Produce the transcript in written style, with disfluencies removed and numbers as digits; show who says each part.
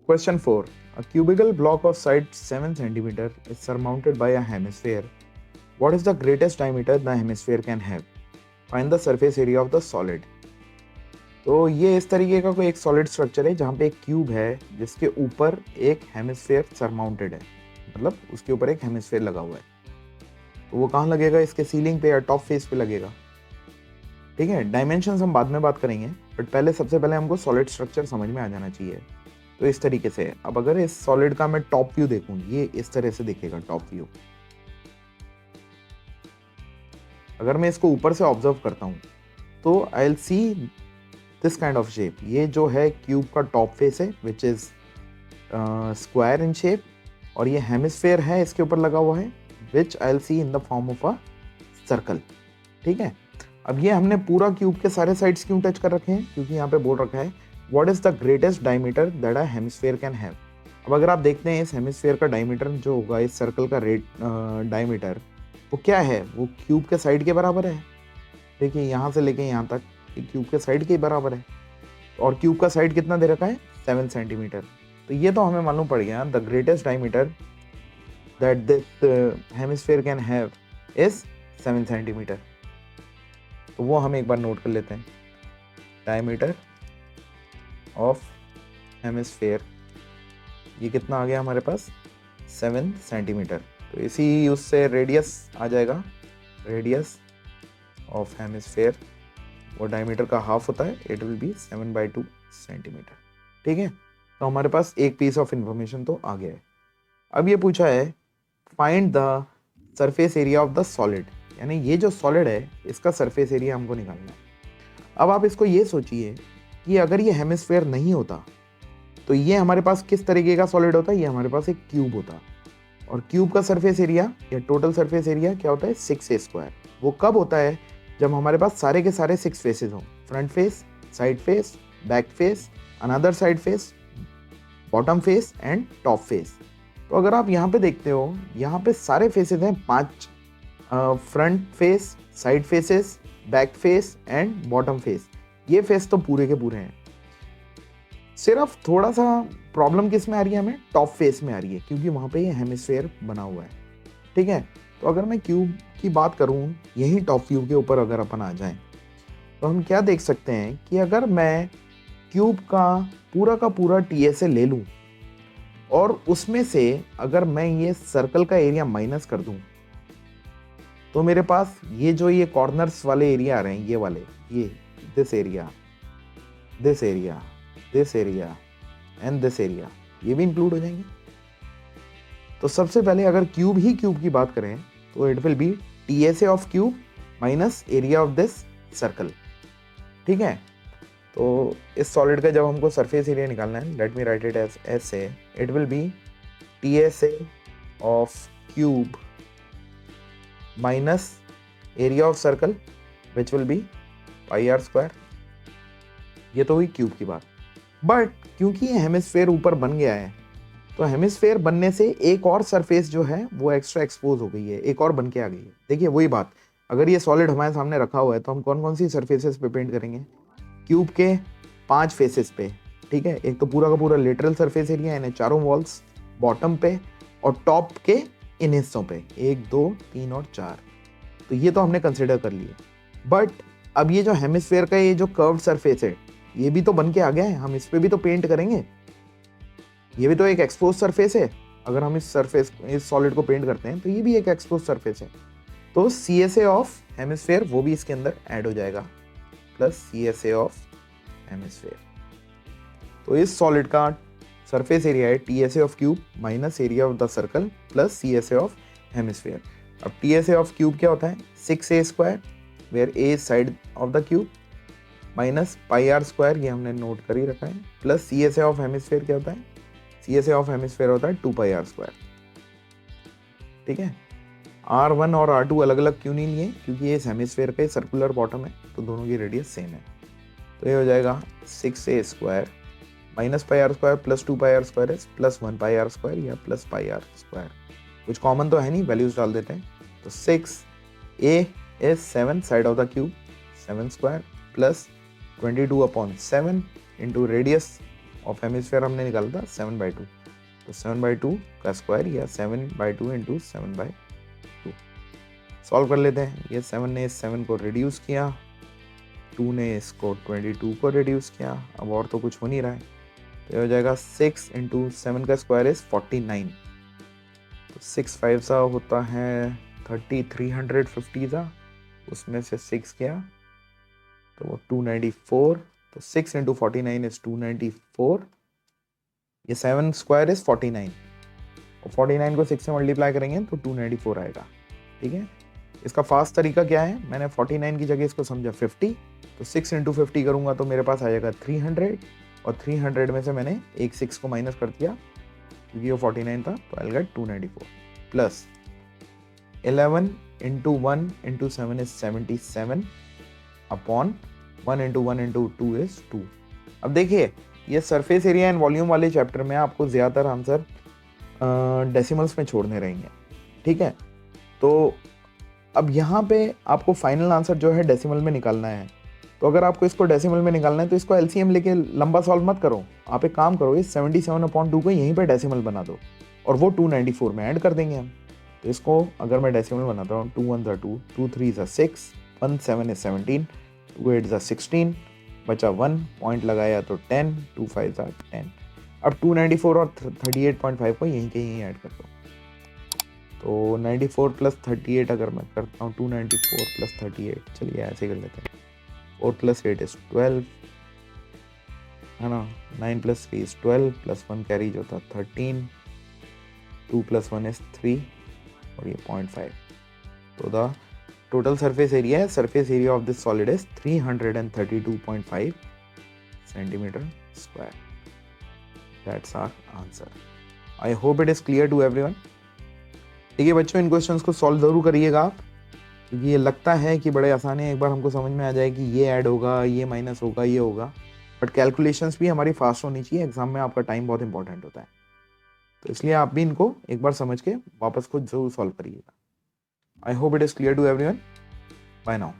Speaker 1: Question 4. A cubical block of side 7 cm is surmounted by a hemisphere. What is the greatest diameter the hemisphere can have? Find the surface area of the solid. तो ये इस तरीके का कोई एक solid structure है जहाँ पे एक क्यूब है जिसके ऊपर एक हेमिस्फेयर सरमाउंटेड है, मतलब उसके ऊपर एक हेमिस्फेयर लगा हुआ है। तो वो कहाँ लगेगा? इसके सीलिंग पे या टॉप फेस पे लगेगा। ठीक है, डायमेंशंस हम बाद में बात करेंगे, बट पहले सबसे पहले हमको सॉलिड स्ट्रक्चर समझ में आ जाना चाहिए। तो इस तरीके से अब अगर इस सॉलिड का मैं टॉप व्यू देखूं, ये इस तरह से दिखेगा टॉप व्यू। अगर मैं इसको ऊपर से ऑब्जर्व करता हूं तो I will see this kind of shape. ये जो है क्यूब का टॉप फेस है which is square in shape, और ये हेमिस्फेयर है इसके ऊपर लगा हुआ है which I will see in the form of a circle. ठीक है, अब ये हमने पूरा क्यूब के सारे साइड्स क्यों टच कर रखे हैं? क्योंकि यहाँ पे बोल रखा है what is the greatest diameter that a hemisphere can have. अब अगर आप देखते हैं इस हेमिस्फेयर का डायमीटर जो होगा, इस सर्कल का डायमीटर वो क्या है? वो क्यूब के साइड के बराबर है। देखिए यहाँ से लेके यहाँ तक क्यूब के साइड के बराबर है, और क्यूब का साइड कितना दे रखा है? 7 सेंटीमीटर। तो ये तो हमें मालूम पड़ गया, the greatest diameter that this hemisphere can have is 7 centimetre. तो वो हम एक बार नोट कर लेते हैं। डायमीटर ऑफ हेमिस्फेयर, ये कितना आ गया हमारे पास? 7 सेंटीमीटर। तो इसी उससे रेडियस आ जाएगा, रेडियस ऑफ हेमिस्फेयर वो डायमीटर का हाफ होता है, इट विल बी 7/2 सेंटीमीटर। ठीक है, तो हमारे पास एक पीस ऑफ इंफॉर्मेशन तो आ गया है। अब ये पूछा है find the surface area of the solid, यानी ये जो सॉलिड है इसका सरफेस एरिया हमको निकालना है। अब आप इसको ये सोचिए कि अगर ये हेमिस्फेयर नहीं होता तो ये हमारे पास किस तरीके का सॉलिड होता है? ये हमारे पास एक क्यूब होता, और क्यूब का सरफेस एरिया या टोटल सरफेस एरिया क्या होता है? 6a²। वो कब होता है? जब हमारे पास सारे के सारे 6 फेसेस हों, front face, side face, back face, another side face, bottom face and top face. तो अगर आप यहाँ पे देखते हो, यहाँ पे सारे फेसेस हैं 5, front face, side faces, back face and bottom face. ये फेस तो पूरे के पूरे हैं। सिर्फ थोड़ा सा प्रॉब्लम किस में आ रही है हमें? टॉप फेस में आ रही है, क्योंकि वहाँ पे ये हेमिस्फेयर बना हुआ है। ठीक है, तो अगर मैं क्यूब की बात करूँ, यही टॉप व्यू के ऊपर अगर अपन आ जाएं, तो हम क्या देख सकते हैं कि अगर मैं क्यूब का पूरा TSA ले लूँ और उसमें से अगर मैं ये सर्कल का एरिया माइनस कर दूं, तो मेरे पास ये जो ये कॉर्नर्स वाले एरिया आ रहे हैं, ये वाले, ये this area, this area, this area and this area, ये भी इंक्लूड हो जाएंगे। तो सबसे पहले अगर क्यूब की बात करें तो it will be TSA of cube minus area of this circle. ठीक है, तो इस सॉलिड का जब हमको सरफेस एरिया निकालना है, let me write it as ऐसे, it will be TSA of cube minus area of circle which will be πr²। ये तो हुई क्यूब की बात। बट क्योंकि ये हेमिस्फेयर ऊपर बन गया है, तो हेमिस्फेयर बनने से एक और सरफेस जो है वो एक्स्ट्रा एक्सपोज हो गई है, एक और बन के आ गई है। देखिए वही बात, अगर ये सॉलिड हमारे सामने रखा हुआ है तो हम कौन कौन सी सरफेसेस पे पेंट करेंगे? क्यूब के 5 फेसेस पे। ठीक है, एक तो पूरा का पूरा लेटरल सरफेस एरिया यानी चारों वॉल्स, बॉटम पे और टॉप के इन हिस्सों पे 1 2 3 और 4। तो ये तो हमने कंसिडर कर लिए। बट अब ये जो हेमिस्फेयर का ये जो कर्व्ड सरफेस है, ये भी तो बन के आ गया है, हम इस पे भी तो पेंट करेंगे। ये भी तो एक एक्सपोज सरफेस है। अगर हम इस सॉलिड को पेंट करते हैं तो ये भी एक एक्सपोज सरफेस है। तो CSA ऑफ हेमिस्फेयर वो भी इसके अंदर ऐड हो जाएगा, प्लस CSA ऑफ हेमिस्फेयर। तो इस सॉलिड का सरफेस एरिया है TSA of cube minus area of the circle plus CSA of hemisphere. अब TSA ऑफ क्यूब क्या होता है? 6a², where a side of the cube, minus πr², ये हमने नोट कर ही रखा है, प्लस CSA ऑफ हेमिस्फेयर क्या होता है? CSA ऑफ हेमिस्फेयर होता है 2πr²। ठीक है, R1 और R2 अलग अलग क्यों नहीं लिए? क्योंकि ये हेमिस्फेयर का सर्कुलर बॉटम है, तो दोनों की रेडियस सेम है। तो ये हो जाएगा 6a² minus πr² plus 2πr² plus 1πr² या प्लस πr²। कुछ कॉमन तो है नहीं, वैल्यूज डाल देते हैं। तो 6a is 7 side of the cube, 7² plus 22/7 into radius of hemisphere हमने निकाला था 7/2, तो 7/2 का स्क्वायर या 7/2 इंटू 7/2 सॉल्व कर लेते हैं। ये 7 ने इस 7 को रिड्यूस किया, 2 ने इसको 22 को रिड्यूस किया, अब और तो कुछ हो नहीं रहा है, तो ये हो जाएगा 6 इंटू 7 का स्क्वायर इज 49, तो 6 5 सा होता है 3,350 सा, उसमें से 6 गया तो वो 294, तो 6 इंटू 49 इज 294, ये 7 स्क्वायर इज 49 और 49 को 6 से मल्टीप्लाई करेंगे तो 294 आएगा। ठीक है, इसका फास्ट तरीका क्या है, मैंने 49 की जगह इसको समझा 50, तो 6 इंटू 50 करूंगा तो मेरे पास आ जाएगा 300, और 300 में से मैंने एक 6 को माइनस कर दिया क्योंकि वो 49 था, तो I get 294 plus 11 into 1 into 7 is 77 upon 1 into 1 into 2 is 2। अब देखिए ये सरफेस एरिया एंड वॉल्यूम वाले चैप्टर में आपको ज़्यादातर आंसर डेसिमल्स में छोड़ने रहेंगे। ठीक है, तो अब यहाँ पे आपको फाइनल आंसर जो है डेसिमल में निकालना है, तो अगर आपको इसको डेसिमल में निकालना है तो इसको एलसीएम लेके लंबा सॉल्व मत करो, आप एक काम करो, इस 77/2 को यहीं पे डेसिमल बना दो और वो 294 में ऐड कर देंगे हम। तो इसको अगर मैं डेसिमल बनाता हूँ, 2 1 2, 2 3 6, 1 7 is 17, 2 8 is 16, बचा 1, पॉइंट लगाया तो 10, 2 5 is 10। अब 294 और 38.5 को यहीं के यहीं ऐड कर दो, तो 94 प्लस 38 अगर मैं करता हूँ, 294 प्लस 38, चलिए ऐसे कर लेते हैं, 4 प्लस 8 इज 12, है ना, 9 प्लस 3 इज 12, प्लस 1 कैरी जो था 13, 2 प्लस 1 इज 3 और ये 0.5, तो द टोटल सरफेस एरिया है, surface area of this solid is 332.5 centimetre square. That's our answer. I hope it is clear to everyone. ठीक है बच्चों, इन क्वेश्चंस को सॉल्व जरूर करिएगा आप, क्योंकि ये लगता है कि बड़े आसान है, एक बार हमको समझ में आ जाए कि ये ऐड होगा, ये माइनस होगा, ये होगा, बट कैलकुलेशंस भी हमारी फास्ट होनी चाहिए, एग्जाम में आपका टाइम बहुत इंपॉर्टेंट होता है, तो इसलिए आप भी इनको एक बार समझ के वापस खुद जरूर सॉल्व करिएगा। I hope it is clear to everyone. Bye now.